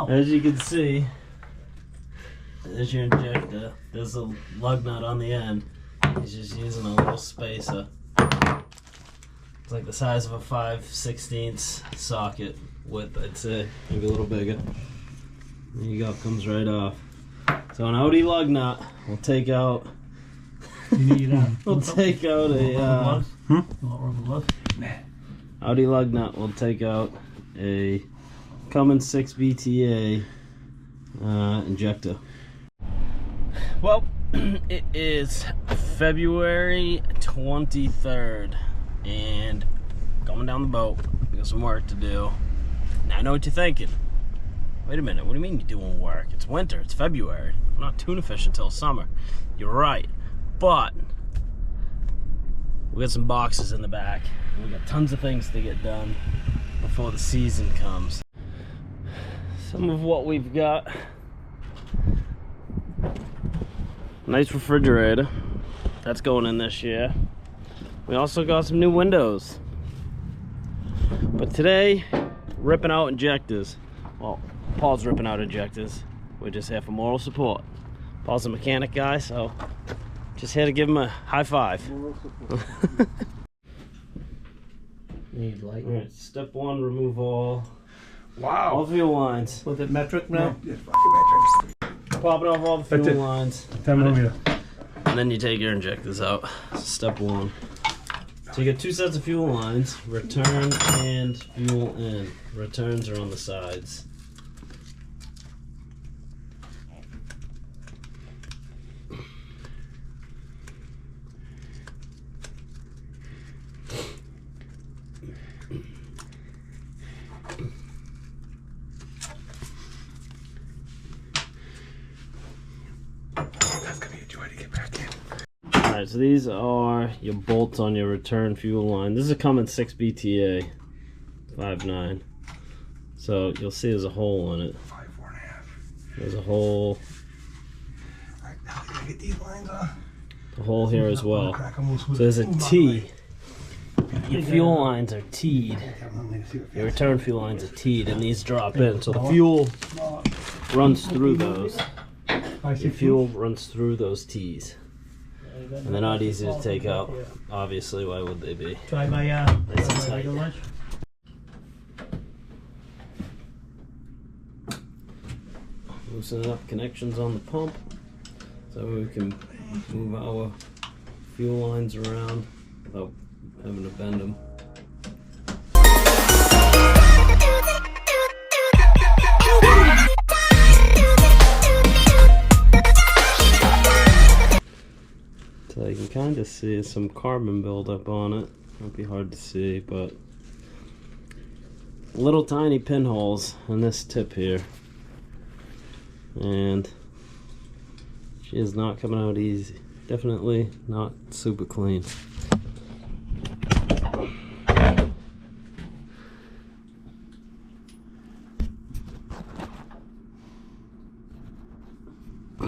As you can see, there's your injector. There's a lug nut on the end. He's just using a little spacer. It's like the size of a 5/16 socket width, I'd say. Maybe a little bigger. There you go, comes right off. So an Audi lug nut will take out. You need we'll take out a Audi lug nut will take out a Cummins 6 BTA injector. Well, it is February 23rd and going down the boat. We got some work to do. Now I know what you're thinking. Wait a minute, what do you mean you're doing work? It's winter, it's February. We're not tuna fishing until summer. You're right, but we got some boxes in the back. We got tons of things to get done before the season comes. Some of what we've got. Nice refrigerator. That's going in this year. We also got some new windows. But today, ripping out injectors. Well, Paul's ripping out injectors. We're just here for moral support. Paul's a mechanic guy, so just here to give him a high five. Need light. All right, step one, remove all fuel lines. Was it metric now? Yeah, fucking metrics. Popping off all the fuel lines. 10mm. And then you take your injectors out. Step one. So you get two sets of fuel lines, return and fuel in. Returns are on the sides. That's gonna be a joy to get back in. Alright, so these are your bolts on your return fuel line. This is a Cummins 6 BTA 5.9. So you'll see there's a hole in it. 4.5. There's a hole. Alright, now we gotta get these lines on. A hole here as well. Crack them loose So with there's a the T. Your fuel lines are T'd. Your Your return fuel lines are T'd, and these drop in. So the fuel runs through those. Your fuel runs through those T's. And they're not easy to take out. Obviously, why would they be? Try my tight. lunch. Loosen up connections on the pump so we can move our fuel lines around without having to bend them. So you can kind of see some carbon buildup on it. Might be hard to see, but little tiny pinholes in this tip here. And she is not coming out easy. Definitely not super clean.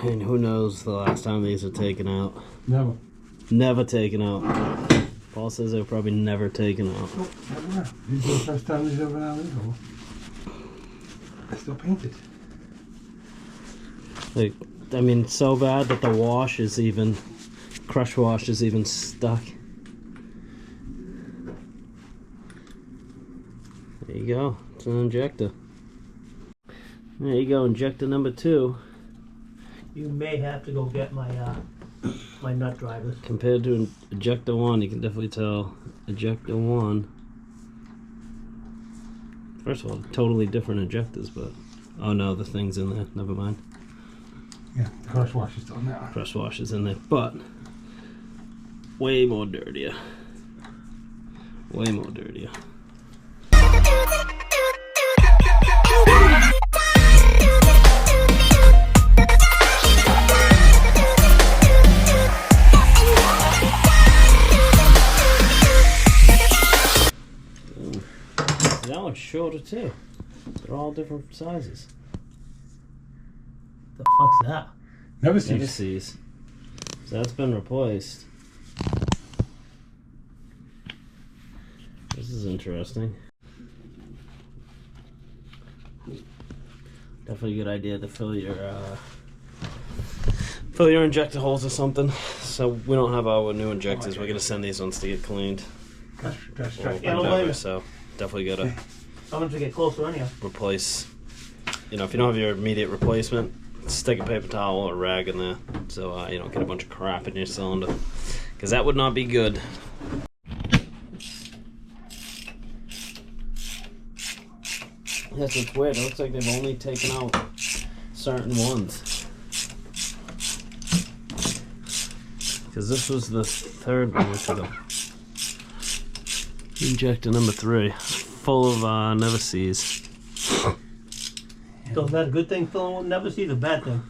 And who knows the last time these are taken out. Never. Never taken out. Paul says they're probably never taken out. Nope, never. This is the first time these ever been out of this hole. It's still painted. Like, I mean, so bad that the wash is even, crush wash is even stuck. There you go. It's an injector. There you go, injector number 2. You may have to go get my my nut drivers. Compared to injector 1, you can definitely tell injector 1. First of all, totally different injectors, but oh no, the thing's in there. Never mind. Yeah, the crush wash is on there. Press wash is in there, but way more dirtier. Way more dirtier. That one's shorter too. They're all different sizes. The fuck's that? Never sees. Never sees. So that's been replaced. This is interesting. Definitely a good idea to fill your injector holes or something. So we don't have our new injectors. We're gonna send these ones to get cleaned. That's Or right. Yeah, whatever, so definitely gotta I'm gonna get closer anyhow. replace. You know, if you don't have your immediate replacement, stick a paper towel or rag in there so you don't get a bunch of crap in your cylinder, because that would not be good. That's what's weird. It looks like they've only taken out certain ones. Because this was the third one. Look at them. Injector number 3, full of never sees. So is that a good thing filling with never see, a bad thing?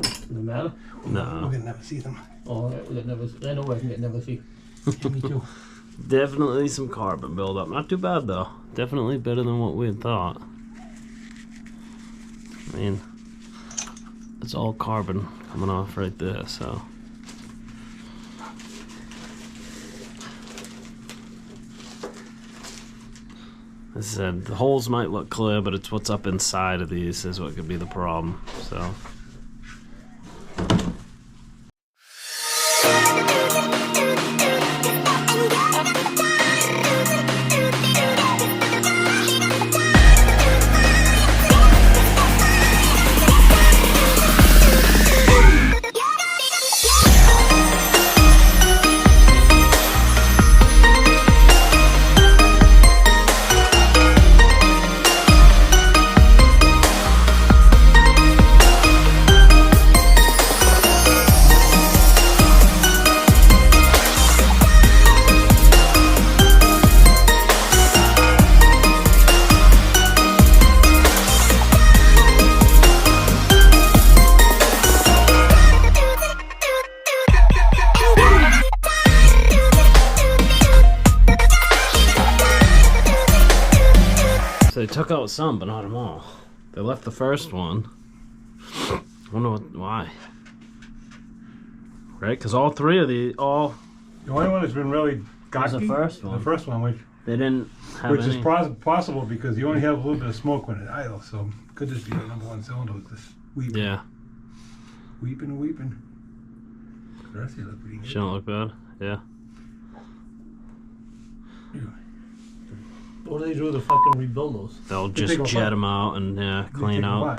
Doesn't matter? We're No. gonna never see them. Oh, we got never I know I can get never see. Yeah, me too. Definitely some carbon buildup. Not too bad though. Definitely better than what we had thought. I mean, it's all carbon coming off right there, so. As I said, the holes might look clear, but it's what's up inside of these is what could be the problem, so. So they took out some, but not them all. They left the first one. I wonder why. Right? Because all three of the The only one that's been really was gawky. the first one. The first one, which They didn't have which any. is possible because you only have a little bit of smoke when it idle, so could just be the number 1 cylinder with this weeping, Yeah, weeping. The rest of you look pretty good. she don't look bad. Yeah. What do they do to fucking rebuild those? They'll They just take 'em jet apart. them out and clean take 'em out apart.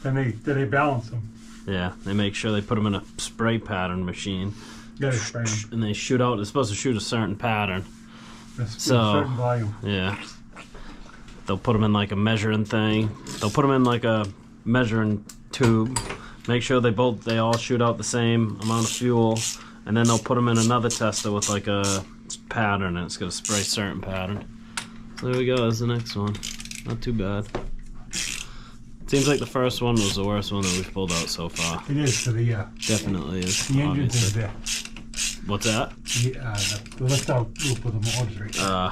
the. Then they balance them. Yeah, they make sure they put them in a spray pattern machine, Got to spray them. and they shoot out. They're supposed to shoot a certain pattern. That's So- a certain volume. Yeah. They'll put them in like a measuring thing. They'll put them in like a measuring tube. Make sure they all shoot out the same amount of fuel, and then they'll put them in another tester with like a pattern, and it's gonna spray a certain pattern. So there we go. There's the next one. Not too bad. Seems like the first one was the worst one that we've pulled out so far. It is for the Definitely is. the engine thing Obviously. there. What's that? The lift out loop with the motors right there.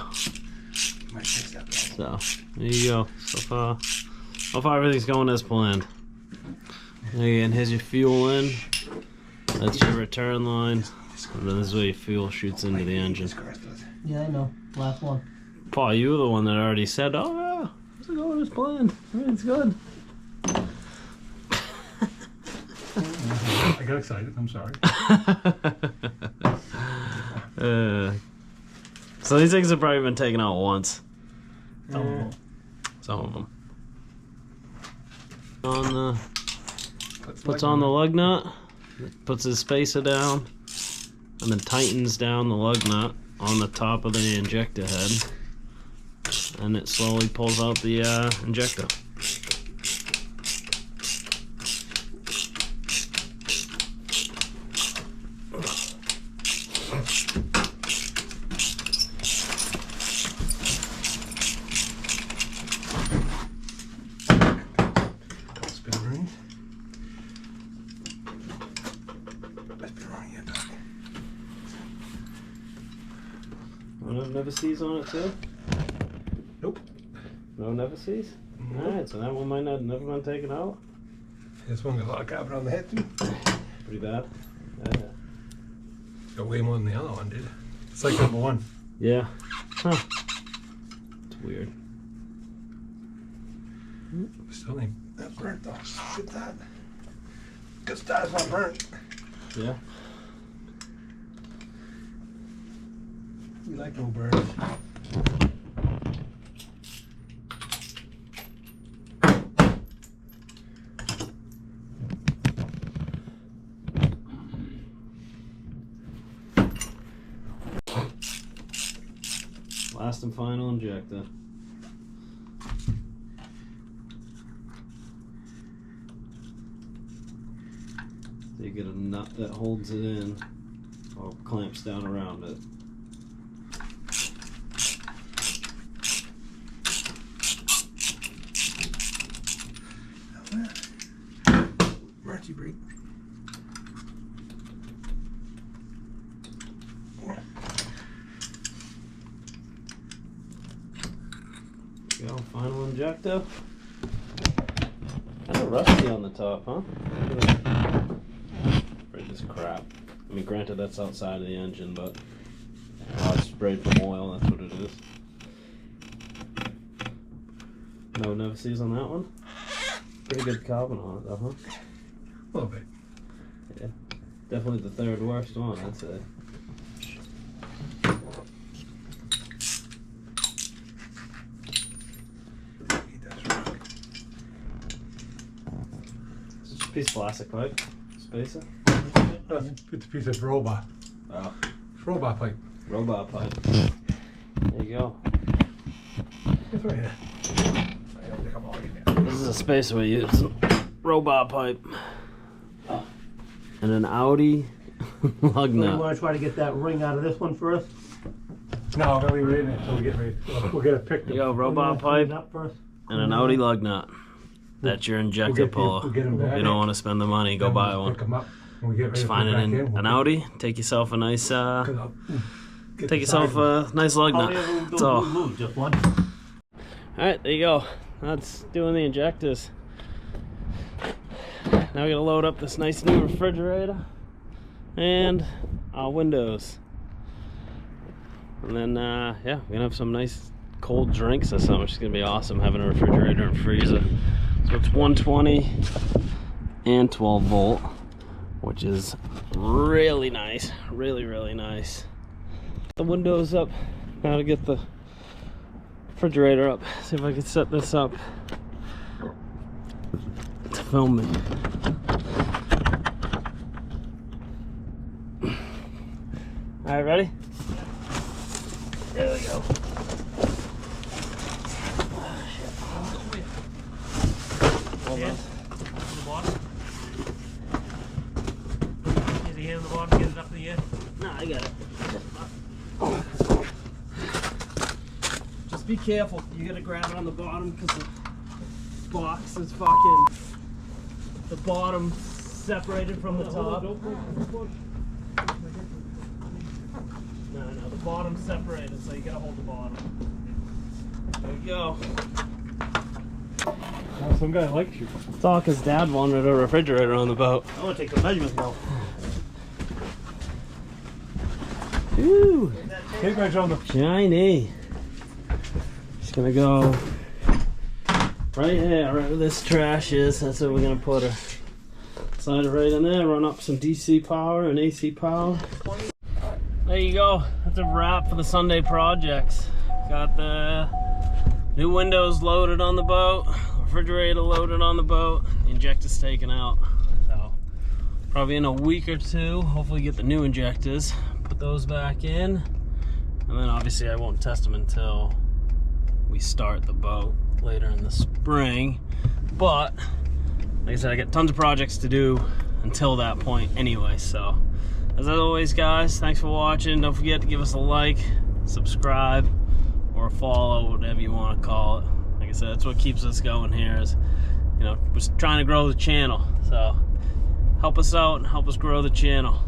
Might fix that. So there you go. So far everything's going as planned. Again, here's your fuel in. That's your return line. And then this is where your fuel shoots into the engine. Yeah, I know. Last one. Paul, you were the one that already said, "Oh yeah, it's going as planned. Everything's good." I got excited. I'm sorry. So these things have probably been taken out once. Oh, Some of them. Puts on the lug nut, puts his spacer down, and then tightens down the lug nut on the top of the injector head, and it slowly pulls out the injector. Spin ring. Spin ring, yeah, Doc. Never sees on it too? Nope. No never sees? Alright, so that one might not never been taken out. This one got a lot of carbon on the head too. Pretty bad. Got way more than the other one did. It's like number 1. Yeah. Huh. It's weird. Still ain't that burnt though. Get that. Good start, it's not burnt. Yeah. We like no burns. Last and final injector. So you get a nut that holds it in or clamps down around it. Mercy break. Go, final injector. Kind of rusty on the top, huh? Fridge is crap. I mean, granted, that's outside of the engine, but it's sprayed from oil. That's what it is. No never-sees on that one. Pretty good carbon on it, though, huh? A little bit. Yeah, definitely the third worst one, I'd say. Piece of plastic pipe, spacer. It's a piece of robot. Oh, Robot pipe. robot pipe. There you go. It's right here. This is a spacer we use. Robot pipe. And an Audi lug You nut. want to try to get that ring out of this one first? No, I'm gonna leave it in there until we get ready. We'll get it picked There you up. go, robot pipe Up first. and an Audi lug nut. That's your injector puller. We'll get them back. If you don't want to spend the money, go Then buy we'll one. Pick them up when we get ready Just to find put it back in We'll an get- Audi. Take yourself a nice, 'cause I'll get take the yourself side a nice lug How nut. many of them That's do all. you lose? Just one? Alright, there you go. That's doing the injectors. Now we gotta load up this nice new refrigerator and our windows. And then, yeah, we're gonna have some nice cold drinks or something. It's gonna be awesome having a refrigerator and freezer. So it's 120 and 12 volt, which is really nice. Really, really nice. The windows up. Now to get the refrigerator up. See if I can set this up to film it. Alright, ready? There we go. Hold on. The bottom? Is the hand on the bottom, get it up in the air? No, I got it. Just be careful. You gotta grab it on the bottom because the box is fucking. The bottom separated from the top. No, the bottom's separated, so you gotta hold the bottom. There we go. Oh, some guy likes you. It's all because Dad wanted a refrigerator on the boat. I want to take the measurements now. Ooh, Take my on the shiny. Just gonna go right here, right where this trash is. That's where we're gonna put her. Slide it right in there, run up some DC power and AC power. There you go. That's a wrap for the Sunday projects. Got the new windows loaded on the boat, refrigerator loaded on the boat, the injector's taken out. So probably in a week or two, hopefully get the new injectors, put those back in, and then obviously I won't test them until we start the boat later in the spring. But like I said, I got tons of projects to do until that point anyway. So as always, guys, thanks for watching. Don't forget to give us a like, subscribe, or a follow, whatever you want to call it. Like I said, that's what keeps us going here, is, you know, we're trying to grow the channel. So help us out and help us grow the channel.